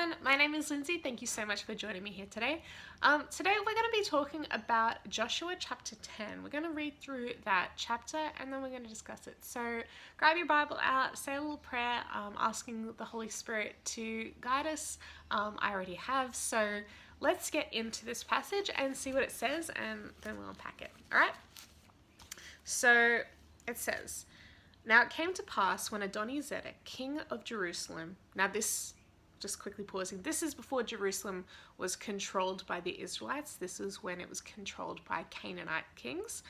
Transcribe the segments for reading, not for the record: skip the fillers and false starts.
everyone, my name is Lindsay. Thank you so much for joining me here today. Today we're going to be talking about Joshua chapter 10. We're going to read through that chapter and then we're going to discuss it. So grab your Bible out, say a little prayer, asking the Holy Spirit to guide us. I already have, so let's get into this passage and see what it says and then we'll unpack it. Alright? So it says, "Now it came to pass when Adoni-Zedek, king of Jerusalem," now this, just quickly pausing, this is before Jerusalem was controlled by the Israelites. This is when it was controlled by Canaanite kings.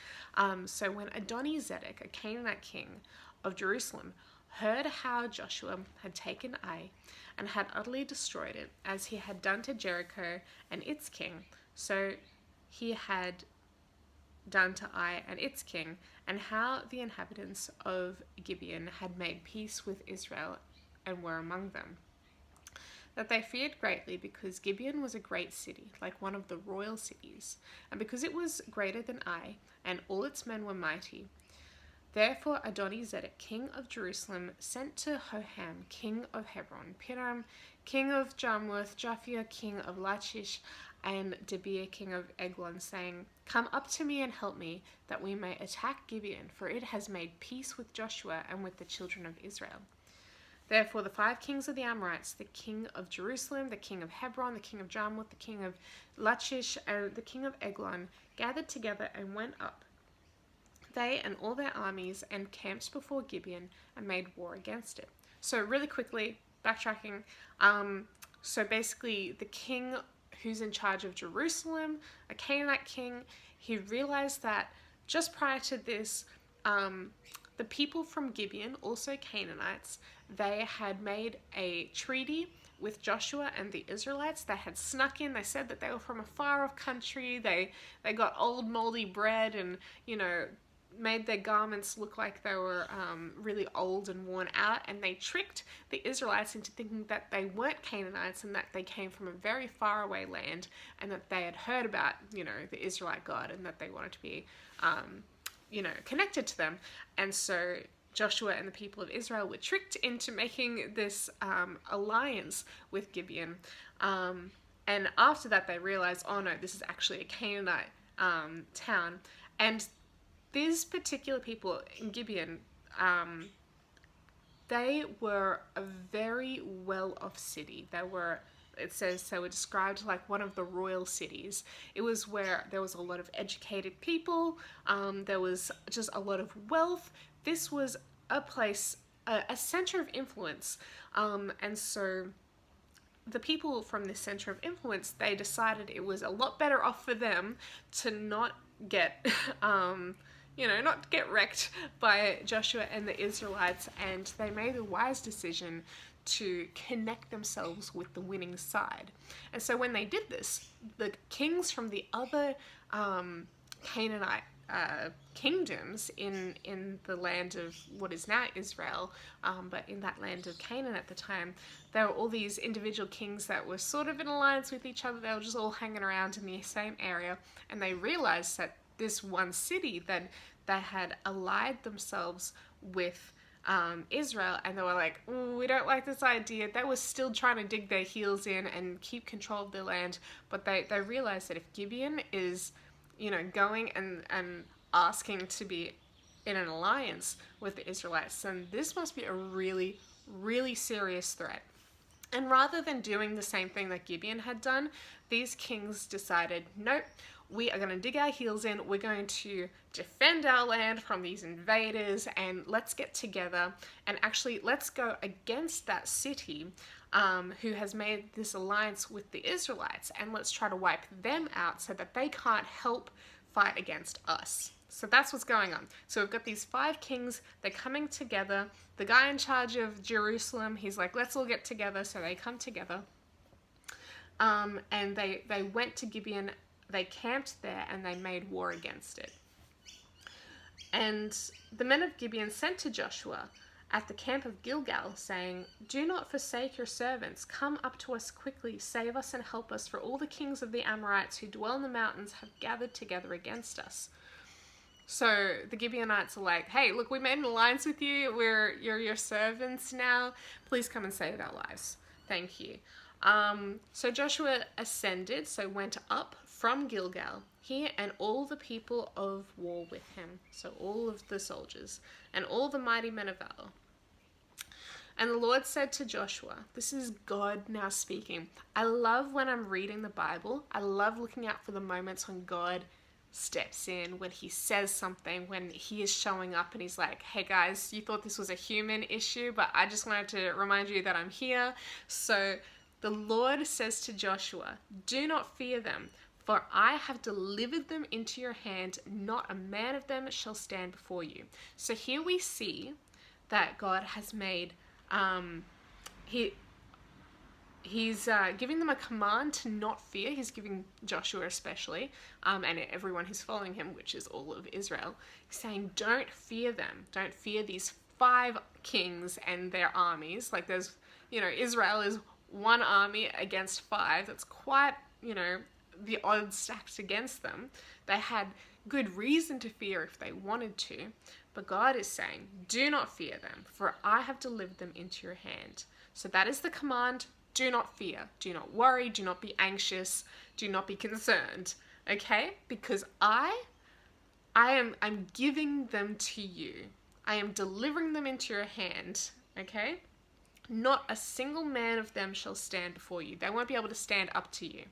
So when Adoni-Zedek, a Canaanite king of Jerusalem, heard how Joshua had taken Ai and had utterly destroyed it, as he had done to Jericho and its king, so he had done to Ai and its king, and how the inhabitants of Gibeon had made peace with Israel and were among them, that they feared greatly, because Gibeon was a great city, like one of the royal cities, and because it was greater than Ai, and all its men were mighty. Therefore Adoni-Zedek, king of Jerusalem, sent to Hoham, king of Hebron, Piram, king of Jarmuth, Japhia, king of Lachish, and Debir, king of Eglon, saying, "Come up to me and help me, that we may attack Gibeon, for it has made peace with Joshua and with the children of Israel." Therefore the 5 kings of the Amorites, the king of Jerusalem, the king of Hebron, the king of Jarmuth, the king of Lachish, and the king of Eglon, gathered together and went up, they and all their armies, and camped before Gibeon and made war against it. So really quickly, backtracking, so basically the king who's in charge of Jerusalem, a Canaanite king, he realized that just prior to this, the people from Gibeon, also Canaanites, they had made a treaty with Joshua and the Israelites. They had snuck in. They said that they were from a far off country. They got old moldy bread and, made their garments look like they were really old and worn out, and they tricked the Israelites into thinking that they weren't Canaanites and that they came from a very far away land, and that they had heard about, the Israelite God, and that they wanted to be, connected to them. And so Joshua and the people of Israel were tricked into making this alliance with Gibeon. And after that they realized, oh no, this is actually a Canaanite town. And these particular people in Gibeon, they were a very well-off city. It says they were described like one of the royal cities. It was where there was a lot of educated people, there was just a lot of wealth. This was a place, a center of influence, and so the people from this center of influence, they decided it was a lot better off for them to not get not get wrecked by Joshua and the Israelites, and they made the wise decision to connect themselves with the winning side. And so when they did this, the kings from the other Canaanite kingdoms in the land of what is now Israel, but in that land of Canaan at the time, there were all these individual kings that were sort of in alliance with each other. They were just all hanging around in the same area, and they realized that this one city, that they had allied themselves with Israel, and they were like, "Ooh, we don't like this idea." They were still trying to dig their heels in and keep control of their land, but they realized that if Gibeon is, going and asking to be in an alliance with the Israelites, then this must be a really, really serious threat. And rather than doing the same thing that Gibeon had done, these kings decided, nope, we are going to dig our heels in, we're going to defend our land from these invaders, and let's get together and actually let's go against that city who has made this alliance with the Israelites, and let's try to wipe them out so that they can't help fight against us. So that's what's going on. So we've got these 5 kings, they're coming together. The guy in charge of Jerusalem, he's like, let's all get together. So they come together, and they went to Gibeon, they camped there, and they made war against it. And the men of Gibeon sent to Joshua at the camp of Gilgal, saying, "Do not forsake your servants. Come up to us quickly. Save us and help us, for all the kings of the Amorites who dwell in the mountains have gathered together against us." So the Gibeonites are like, "Hey, look, we made an alliance with you. You're your servants now. Please come and save our lives. Thank you." So Joshua ascended, so went up from Gilgal, he and all the people of war with him, so all of the soldiers, and all the mighty men of valor. And the Lord said to Joshua, this is God now speaking. I love when I'm reading the Bible, I love looking out for the moments when God steps in, when he says something, when he is showing up and he's like, hey guys, you thought this was a human issue, but I just wanted to remind you that I'm here. So the Lord says to Joshua, do not fear them, for I have delivered them into your hand. Not a man of them shall stand before you. So here we see that God has made, he's giving them a command to not fear. He's giving Joshua especially, and everyone who's following him, which is all of Israel. He's saying, don't fear them. Don't fear these 5 kings and their armies. Like there's, Israel is one army against 5. That's quite, the odds stacked against them. They had good reason to fear if they wanted to, but God is saying, do not fear them, for I have delivered them into your hand. So that is the command. Do not fear, do not worry, do not be anxious, do not be concerned, okay? Because I'm giving them to you. I am delivering them into your hand, okay? Not a single man of them shall stand before you. They won't be able to stand up to you.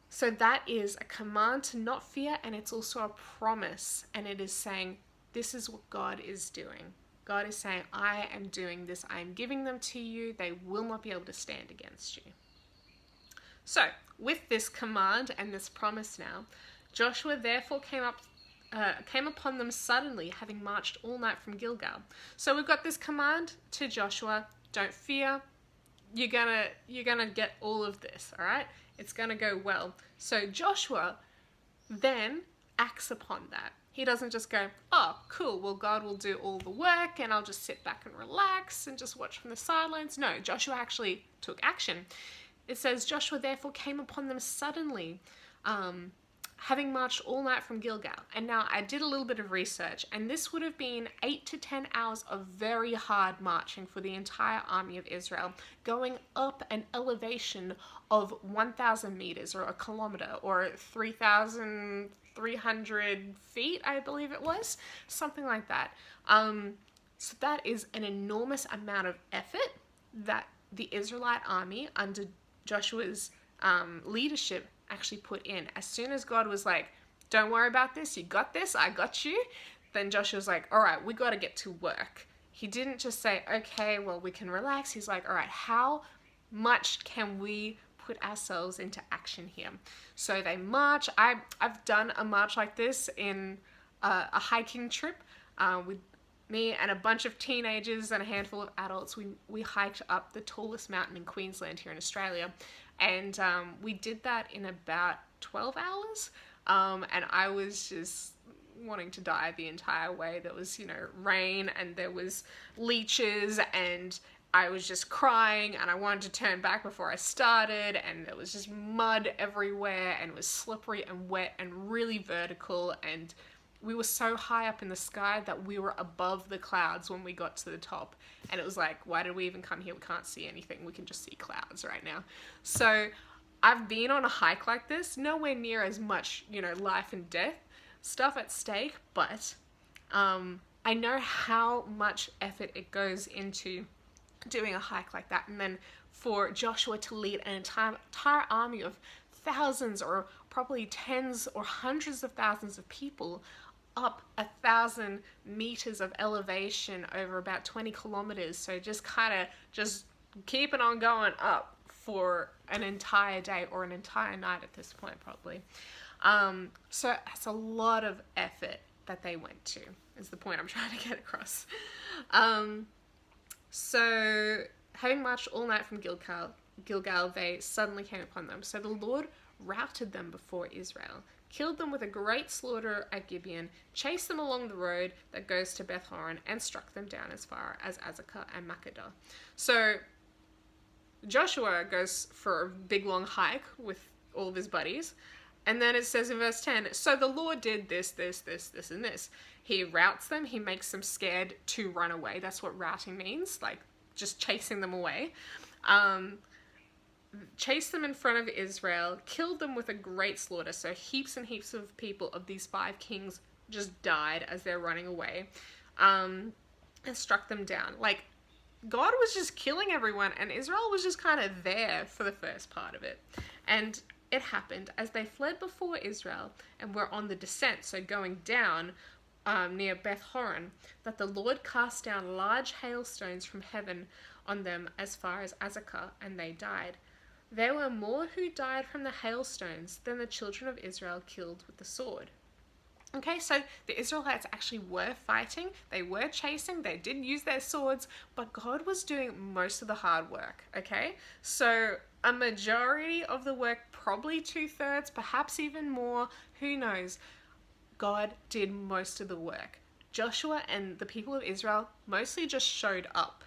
So that is a command to not fear, and it's also a promise, and it is saying, this is what God is doing. God is saying, I am doing this. I am giving them to you. They will not be able to stand against you. So with this command and this promise now, Joshua therefore came upon them suddenly, having marched all night from Gilgal. So we've got this command to Joshua, don't fear. You're gonna get all of this, all right? It's gonna go well. So Joshua then acts upon that. He doesn't just go, oh, cool, well, God will do all the work and I'll just sit back and relax and just watch from the sidelines. No, Joshua actually took action. It says, Joshua therefore came upon them suddenly, having marched all night from Gilgal. And now I did a little bit of research, and this would have been 8 to 10 hours of very hard marching for the entire army of Israel, going up an elevation of 1,000 meters or a kilometer or 3,300 feet, I believe it was, something like that. So that is an enormous amount of effort that the Israelite army under Joshua's leadership actually put in. As soon as God was like, don't worry about this, you got this, I got you, then Joshua's like, all right, we got to get to work. He didn't just say, okay, well, we can relax. He's like, all right, how much can we put ourselves into action here? So they march. I've done a march like this in a hiking trip with me and a bunch of teenagers and a handful of adults. We hiked up the tallest mountain in Queensland here in Australia, and we did that in about 12 hours, and I was just wanting to die the entire way. There was, rain, and there was leeches, and I was just crying, and I wanted to turn back before I started, and there was just mud everywhere, and it was slippery and wet and really vertical, and we were so high up in the sky that we were above the clouds when we got to the top. And it was like, why did we even come here? We can't see anything. We can just see clouds right now. So I've been on a hike like this, nowhere near as much, life and death stuff at stake, but I know how much effort it goes into doing a hike like that. And then for Joshua to lead an entire army of thousands or probably tens or hundreds of thousands of people up 1,000 meters of elevation over about 20 kilometers. So just keeping on going up for an entire day or an entire night at this point, probably. So it's a lot of effort that they went to, is the point I'm trying to get across. So having marched all night from Gilgal, they suddenly came upon them. So the Lord routed them before Israel, killed them with a great slaughter at Gibeon, chased them along the road that goes to Beth Horon, and struck them down as far as Azekah and Makkedah. So Joshua goes for a big long hike with all of his buddies, and then it says in verse 10, so the Lord did this, this, this, this, and this. He routs them, he makes them scared to run away. That's what routing means, like just chasing them away. um, chased them in front of Israel, killed them with a great slaughter. So heaps and heaps of people of these 5 kings just died as they're running away, and struck them down. Like, God was just killing everyone, and Israel was just kind of there for the first part of it. And it happened as they fled before Israel and were on the descent, so going down near Beth Horon, that the Lord cast down large hailstones from heaven on them as far as Azekah, and they died. There were more who died from the hailstones than the children of Israel killed with the sword. Okay, so the Israelites actually were fighting, they were chasing, they did use their swords, but God was doing most of the hard work, okay? So a majority of the work, probably 2/3, perhaps even more, who knows, God did most of the work. Joshua and the people of Israel mostly just showed up.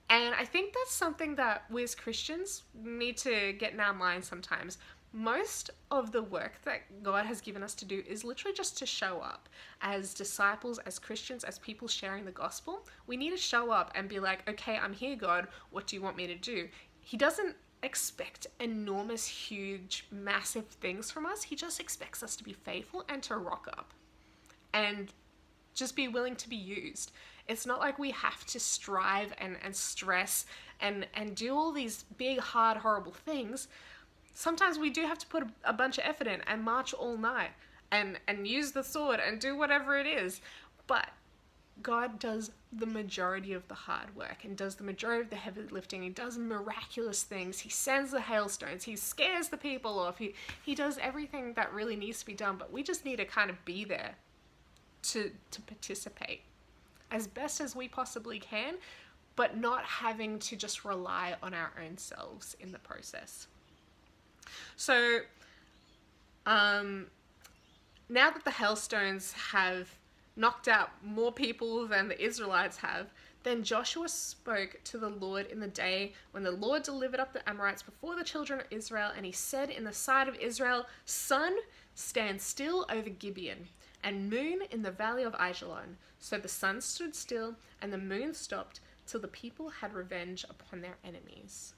And I think that's something that we as Christians need to get in our minds sometimes. Most of the work that God has given us to do is literally just to show up as disciples, as Christians, as people sharing the gospel. We need to show up and be like, okay, I'm here, God. What do you want me to do? He doesn't expect enormous, huge, massive things from us. He just expects us to be faithful and to rock up and just be willing to be used. It's not like we have to strive and stress and do all these big, hard, horrible things. Sometimes we do have to put a bunch of effort in and march all night and use the sword and do whatever it is. But God does the majority of the hard work and does the majority of the heavy lifting. He does miraculous things. He sends the hailstones. He scares the people off. He does everything that really needs to be done. But we just need to kind of be there to participate as best as we possibly can, but not having to just rely on our own selves in the process. So now that the hailstones have knocked out more people than the Israelites have, then Joshua spoke to the Lord in the day when the Lord delivered up the Amorites before the children of Israel, and he said in the sight of Israel, "Sun, stand still over Gibeon, and moon in the valley of Ajalon." So the sun stood still and the moon stopped till the people had revenge upon their enemies.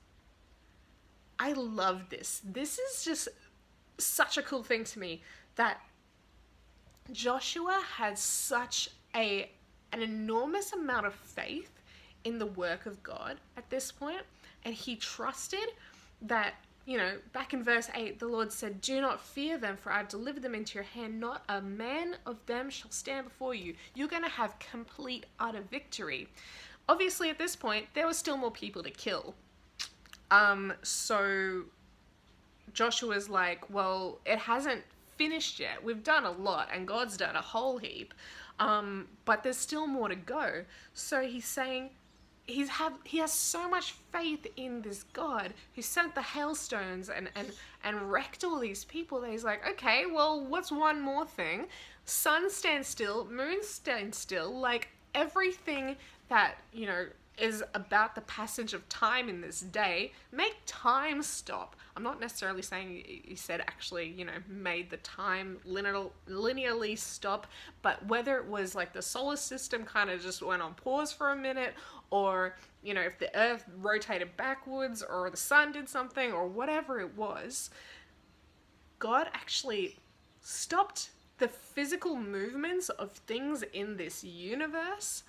I love this. This is just such a cool thing to me, that Joshua had such an enormous amount of faith in the work of God at this point, and he trusted that, you know, back in verse 8, the Lord said, "Do not fear them, for I have delivered them into your hand. Not a man of them shall stand before you." You're going to have complete, utter victory. Obviously, at this point, there were still more people to kill. So Joshua's like, well, it hasn't finished yet. We've done a lot, and God's done a whole heap. But there's still more to go. So he's saying, he has so much faith in this God who sent the hailstones and wrecked all these people that he's like, okay, well, what's one more thing? Sun stand still, moon stand still, like everything that, you know, is about the passage of time in this day, make time stop. I'm not necessarily saying he said actually, you know, made the time linearly stop, but whether it was like the solar system kind of just went on pause for a minute, or, you know, if the earth rotated backwards, or the sun did something, or whatever it was, God actually stopped the physical movements of things in this universe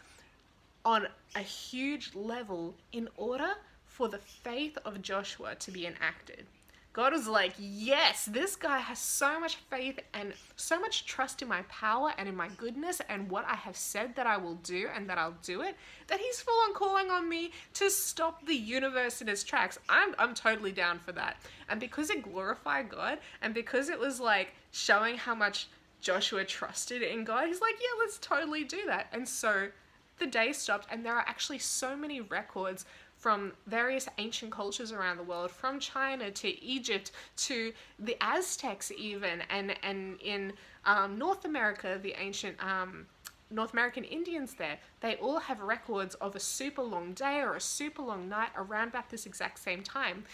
on a huge level in order for the faith of Joshua to be enacted. God was like, yes, this guy has so much faith and so much trust in my power and in my goodness and what I have said that I will do and that I'll do it, that he's full on calling on me to stop the universe in its tracks. I'm totally down for that. And because it glorified God, and because it was like showing how much Joshua trusted in God, he's like, yeah, let's totally do that. And so the day stopped, and there are actually so many records from various ancient cultures around the world, from China to Egypt to the Aztecs even, and in North America, the ancient North American Indians there, they all have records of a super long day or a super long night around about this exact same time,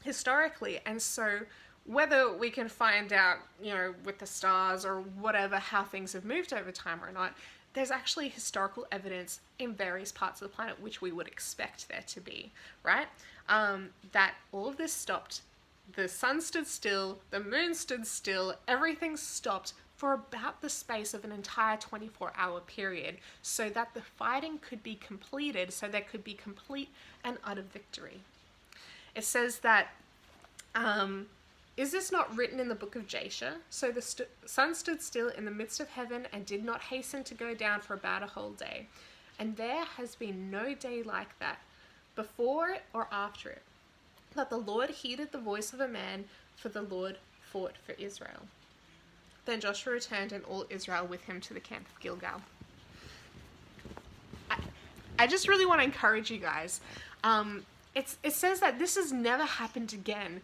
historically. And so whether we can find out, you know, with the stars or whatever, how things have moved over time or not, there's actually historical evidence in various parts of the planet which we would expect there to be, right? That all of this stopped. The sun stood still, the moon stood still, everything stopped for about the space of an entire 24-hour period so that the fighting could be completed, so there could be complete and utter victory. It says that, is this not written in the book of Jasher? So the sun stood still in the midst of heaven and did not hasten to go down for about a whole day. And there has been no day like that, before it or after it, that the Lord heeded the voice of a man, for the Lord fought for Israel. Then Joshua returned and all Israel with him to the camp of Gilgal. I just really want to encourage you guys. It says that this has never happened again,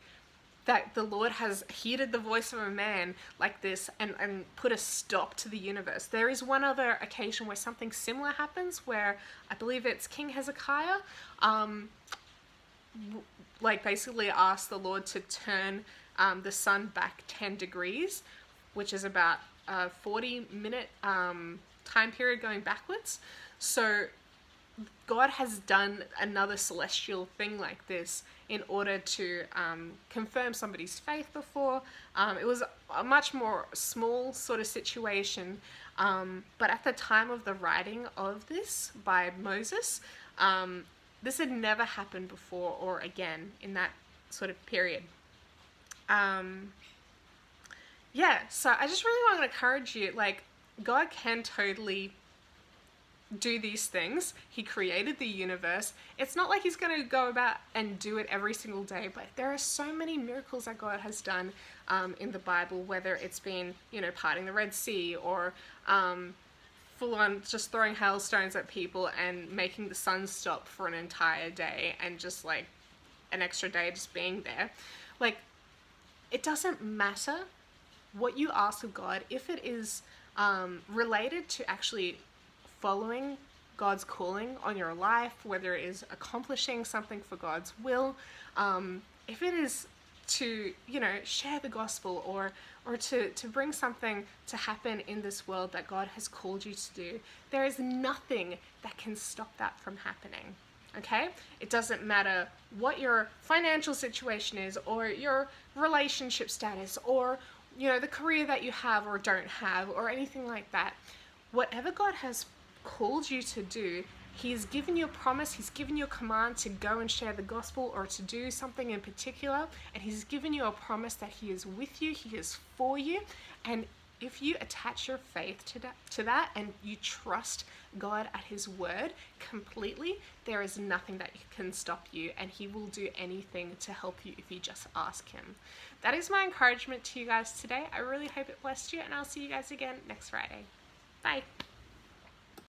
that the Lord has heeded the voice of a man like this and put a stop to the universe. There is one other occasion where something similar happens, where I believe it's King Hezekiah, basically asked the Lord to turn the sun back 10 degrees, which is about a 40-minute time period going backwards. So God has done another celestial thing like this in order to confirm somebody's faith before. It was a much more small sort of situation, but at the time of the writing of this by Moses, this had never happened before or again in that sort of period. So I just really want to encourage you, God can totally do these things. He created the universe. It's not like he's going to go about and do it every single day, but there are so many miracles that God has done in the Bible, whether it's been, parting the Red Sea or full on just throwing hailstones at people and making the sun stop for an entire day and just an extra day just being there. It doesn't matter what you ask of God, if it is related to actually following God's calling on your life, whether it is accomplishing something for God's will, if it is to, share the gospel or to bring something to happen in this world that God has called you to do, there is nothing that can stop that from happening. Okay? It doesn't matter what your financial situation is or your relationship status or, the career that you have or don't have or anything like that. Whatever God has called you to do, he has given you a promise, he's given you a command to go and share the gospel or to do something in particular, and he's given you a promise that he is with you, he is for you, and if you attach your faith to that and you trust God at his word completely, there is nothing that can stop you, and he will do anything to help you if you just ask him. That is my encouragement to you guys today. I really hope it blessed you, and I'll see you guys again next Friday. Bye.